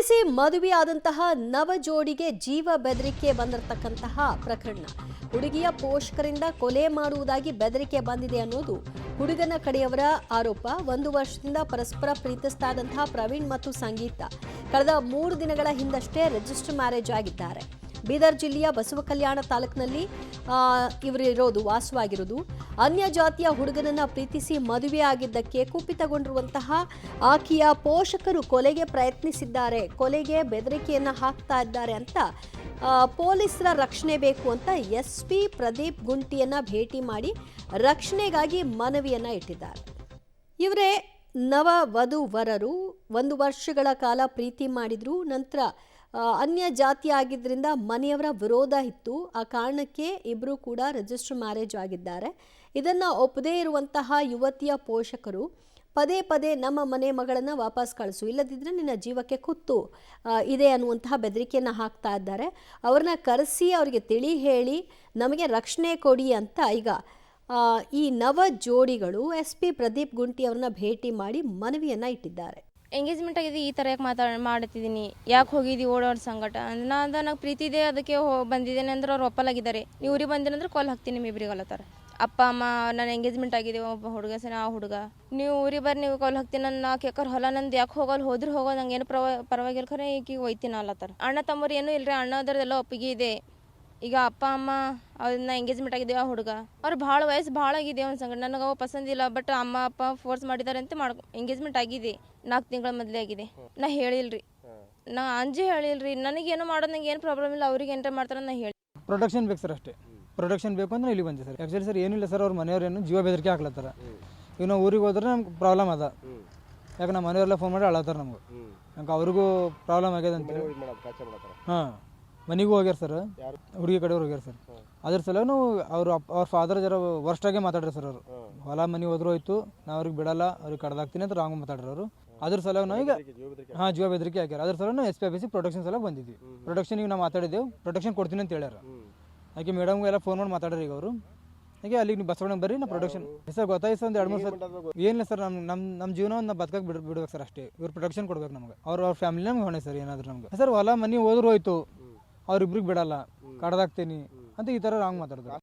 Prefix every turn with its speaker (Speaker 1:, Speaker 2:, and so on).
Speaker 1: ಪ್ರೀತಿಸಿ ಮದುವೆಯಾದಂತಹ ನವ ಜೋಡಿಗೆ ಜೀವ ಬೆದರಿಕೆ ಬಂದಿರತಕ್ಕಂತಹ ಪ್ರಕರಣ. ಹುಡುಗಿಯ ಪೋಷಕರಿಂದ ಕೊಲೆ ಮಾಡುವುದಾಗಿ ಬೆದರಿಕೆ ಬಂದಿದೆ ಅನ್ನೋದು ಹುಡುಗನ ಕಡೆಯವರ ಆರೋಪ. 1 ವರ್ಷದಿಂದ ಪರಸ್ಪರ ಪ್ರೀತಿಸ್ತಾ ಇದ್ದಂತಹ ಪ್ರವೀಣ್ ಮತ್ತು ಸಂಗೀತ ಕಳೆದ 3 ದಿನಗಳ ಹಿಂದಷ್ಟೇ ರಿಜಿಸ್ಟರ್ ಮ್ಯಾರೇಜ್ ಆಗಿದ್ದಾರೆ. ಬೀದರ್ ಜಿಲ್ಲೆಯ ಬಸವಕಲ್ಯಾಣ ತಾಲೂಕಿನಲ್ಲಿ ಇವರಿರೋದು ವಾಸವಾಗಿರೋದು. ಅನ್ಯ ಜಾತಿಯ ಹುಡುಗನನ್ನ ಪ್ರೀತಿಸಿ ಮದುವೆಯಾಗಿದ್ದಕ್ಕೆ ಕುಪಿತಗೊಂಡಿರುವಂತಹ ಆಕೆಯ ಪೋಷಕರು ಕೊಲೆಗೆ ಪ್ರಯತ್ನಿಸಿದ್ದಾರೆ, ಕೊಲೆಗೆ ಬೆದರಿಕೆಯನ್ನ ಹಾಕ್ತಾ ಇದ್ದಾರೆ ಅಂತ ಪೊಲೀಸರ ರಕ್ಷಣೆ ಬೇಕು ಅಂತ SP ಪ್ರದೀಪ್ ಗುಂಟಿಯನ್ನ ಭೇಟಿ ಮಾಡಿ ರಕ್ಷಣೆಗಾಗಿ ಮನವಿಯನ್ನ ಇಟ್ಟಿದ್ದಾರೆ. ಇವರೇ ನವ ವಧುವರರು 1 ವರ್ಷಗಳ ಕಾಲ ಪ್ರೀತಿ ಮಾಡಿದ್ರು. ನಂತರ ಅನ್ಯ ಜಾತಿ ಆಗಿದ್ದರಿಂದ ಮನೆಯವರ ವಿರೋಧ ಇತ್ತು. ಆ ಕಾರಣಕ್ಕೆ ಇಬ್ಬರು ಕೂಡ ರಿಜಿಸ್ಟರ್ ಮ್ಯಾರೇಜ್ ಆಗಿದ್ದಾರೆ. ಇದನ್ನು ಒಪ್ಪದೇ ಇರುವಂತಹ ಯುವತಿಯ ಪೋಷಕರು ಪದೇ ಪದೇ ನಮ್ಮ ಮನೆ ಮಗಳನ್ನು ವಾಪಸ್ ಕಳಿಸು, ಇಲ್ಲದಿದ್ದರೆ ನಿನ್ನ ಜೀವಕ್ಕೆ ಕುತ್ತು ಇದೆ ಅನ್ನುವಂತಹ ಬೆದರಿಕೆಯನ್ನು ಹಾಕ್ತಾ ಇದ್ದಾರೆ. ಅವ್ರನ್ನ ಕರೆಸಿ ಅವರಿಗೆ ತಿಳಿ ಹೇಳಿ ನಮಗೆ ರಕ್ಷಣೆ ಕೊಡಿ ಅಂತ ಈಗ ಈ ನವ ಜೋಡಿಗಳು SP ಪ್ರದೀಪ್ ಗುಂಟಿ ಅವ್ರನ್ನ ಭೇಟಿ ಮಾಡಿ ಮನವಿಯನ್ನು ಇಟ್ಟಿದ್ದಾರೆ.
Speaker 2: ಎಂಗೇಜ್ಮೆಂಟ್ ಆಗಿದೆ, ಈ ಥರ ಯಾಕೆ ಮಾಡ್ತಿದ್ದೀನಿ, ಯಾಕೆ ಹೋಗಿದ್ದೀವಿ ಓಡೋರ ಸಂಗಟ ನಂಗೆ ಪ್ರೀತಿ ಇದೆ, ಅದಕ್ಕೆ ಬಂದಿದ್ದೇನೆ ಅಂದ್ರೆ ಅವ್ರು ಒಪ್ಪಲಾಗಿದ್ದಾರೆ. ನೀವು ಊರಿಗೆ ಬಂದಿನ ಅಂದ್ರೆ ಕಾಲ್ ಹಾಕ್ತೀನಿ ನಿಮ್ಮಿಬ್ರಿಗೆ ಅಲ್ಲತ್ತಾರ. ಅಪ್ಪ ಅಮ್ಮ ನನ್ನ ಎಂಗೇಜ್ಮೆಂಟ್ ಆಗಿದೆ, ಒಬ್ಬ ಹುಡುಗ ಸರಿ ಆ ಹುಡುಗ ನೀವು ಊರಿಗೆ ಬರ್ರಿ, ನೀವು ಕಾಲ್ ಹಾಕ್ತೀನಿ. ನನ್ನ ಕೇಕರ್ ಹೊಲ ನಂದು ಯಾಕೆ ಹೋದ್ರೆ ಹೋಗೋದು, ನಂಗೆ ಏನು ಪರವಾಗಿಲ್ಲ, ಖರೆ ಈಗ ಒಯ್ತೀನಿ ಅಲ್ಲತ್ತಾರ. ಅಣ್ಣ ತಮ್ಮರು ಏನೂ ಇಲ್ಲರಿ, ಅಣ್ಣ ಅದರದೆಲ್ಲ ಒಪ್ಪಿಗೆ ಇದೆ. ಈಗ ಅಪ್ಪ ಅಮ್ಮ ಅದನ್ನ ಎಂಗೇಜ್ಮೆಂಟ್ ಆಗಿದ್ದೇವೆ. ಆ ಹುಡುಗ ಅವ್ರು ಭಾಳ ವಯಸ್ಸು ಭಾಳ ಆಗಿದೆ ಒಂದು ಸಂಗಡ, ನನಗೆ ಅವ ಪಸಂದಿಲ್ಲ. ಬಟ್ ಅಮ್ಮ ಅಪ್ಪ ಫೋರ್ಸ್ ಮಾಡಿದ್ದಾರೆ ಅಂತ ಎಂಗೇಜ್ಮೆಂಟ್ ಆಗಿದೆ. 4 ತಿಂಗಳ ಮೊದಲೇ ಆಗಿದೆ. ನಾ ಹೇಳಿಲ್ರಿ, ನಾ ಅಂಜಿ ಹೇಳಿಲ್ರಿ. ನನಗೇನು ಮಾಡೋದು, ನಂಗೆ ಏನು ಪ್ರಾಬ್ಲಮ್ ಇಲ್ಲ, ಅವ್ರಿಗೆ ಎಂಟರ್ ಮಾಡ್ತಾರೆ ನಾ ಹೇಳಿ.
Speaker 3: ಪ್ರೊಟೆಕ್ಷನ್ ಬೇಕು ಸರ್, ಅಷ್ಟೇ. ಪ್ರೊಟೆಕ್ಷನ್ ಬೇಕು ಅಂದ್ರೆ ಇಲ್ಲಿ ಬಂದೆ ಸರ್. ಆ್ಯಕ್ಚುಲಿ ಸರ್ ಏನಿಲ್ಲ ಸರ್, ಅವ್ರ ಮನೆಯವ್ರೇನು ಜೀವ ಬೆದರಿಕೆ ಹಾಕ್ಲತ್ತಾರ. ಈಗ ನಾವು ಊರಿಗೆ ಹೋದ್ರೆ ನಮ್ಗೆ ಪ್ರಾಬ್ಲಮ್ ಅದ. ಯಾಕೆ ನಮ್ಮ ಮನೆಯವರೆಲ್ಲ ಫೋನ್ ಮಾಡಿ ಅಳತ್ತಾರ ನಮ್ಗೆ. ನಂಗೆ ಅವ್ರಿಗೂ ಪ್ರಾಬ್ಲಮ್ ಆಗ್ಯದ ಅಂತೇಳಿ ಹಾಂ ಮನೆಗೂ ಹೋಗ್ಯಾರ ಸರ್, ಹುಡುಗಿ ಕಡೆಯವ್ರು ಹೋಗ್ಯಾರ ಸರ್. ಅದ್ರ ಸಲ ನಾವು ಅವ್ರ ಫಾದರ್ ಜರ ವರ್ಸ್ಟಾಗೆ ಮಾತಾಡ್ರಿ ಸರ್. ಅವರು ಹೊಲ ಮನೆ ಹೋದ್ರು ಹೋಯ್ತು, ನಾ ಅವ್ರಿಗೆ ಬಿಡಲ್ಲ, ಅವ್ರಿಗೆ ಕಡ್ದಾಕ್ತೀನಿ ಅಂತ ರಾಂಗ್ ಮಾತಾಡ್ರಿ ಅವರು. ಅದ್ರ ಸಲ ನಾವು ಈಗ ಹಾಂ ಜೀವ ಬೆದರಿಕೆ ಹಾಕ್ಯಾರ. ಅದ್ರ ಸಲ ನಾವು SP ಆಫೀಸಿಗೆ ಪ್ರೊಟೆಕ್ಷನ್ ಸಲ ಬಂದಿದ್ವಿ. ಪ್ರೊಟೆಕ್ಷನಿಗೆ ನಾವು ಮಾತಾಡಿದ್ದೆವು, ಪ್ರೊಟೆಕ್ಷನ್ ಕೊಡ್ತೀನಿ ಅಂತ ಹೇಳ್ಯಾರ. ಯಾಕೆ ಮೇಡಮ್ಗೆ ಎಲ್ಲ ಫೋನ್ ಮಾಡಿ ಮಾತಾಡ್ರಿ ಈಗ ಅವರು. ಹಾಗೆ ಅಲ್ಲಿಗೆ ನೀವು ಬಸವಣ್ಣ ಬರ್ರಿ, ನಾ ಪ್ರೊಟೆಕ್ಷನ್ ಸರ್ ಗೊತ್ತಾಯ್ತು ಸರ್. 1-2 ಸರ್ ಏನಿಲ್ಲ ಸರ್, ನಮ್ಮ ಜೀವನ ಬದುಕಕ್ಕೆ ಬಿಡ್ಬೇಕು ಸರ್, ಅಷ್ಟೇ. ಇವ್ರು ಪ್ರೊಟೆಕ್ಷನ್ ಕೊಡ್ಬೇಕು ನಮ್ಗೆ. ಅವ್ರ ಫ್ಯಾಮಿಲಿ ನಮ್ಗೆ ಹೊಣೆ ಸರ್. ಏನಾದ್ರು ನಮ್ಗೆ ಸರ್ ಹೊಲ ಮನೆ ಹೋದ್ರು ಹೋಯ್ತು, ಅವ್ರಿಬ್ರಿಗೆ ಬಿಡಲ್ಲ, ಕಡ್ದಾಕ್ತೀನಿ ಅಂತ ಈ ಥರ ರಾಂಗ್ ಮಾತಾಡ್ತಾರೆ.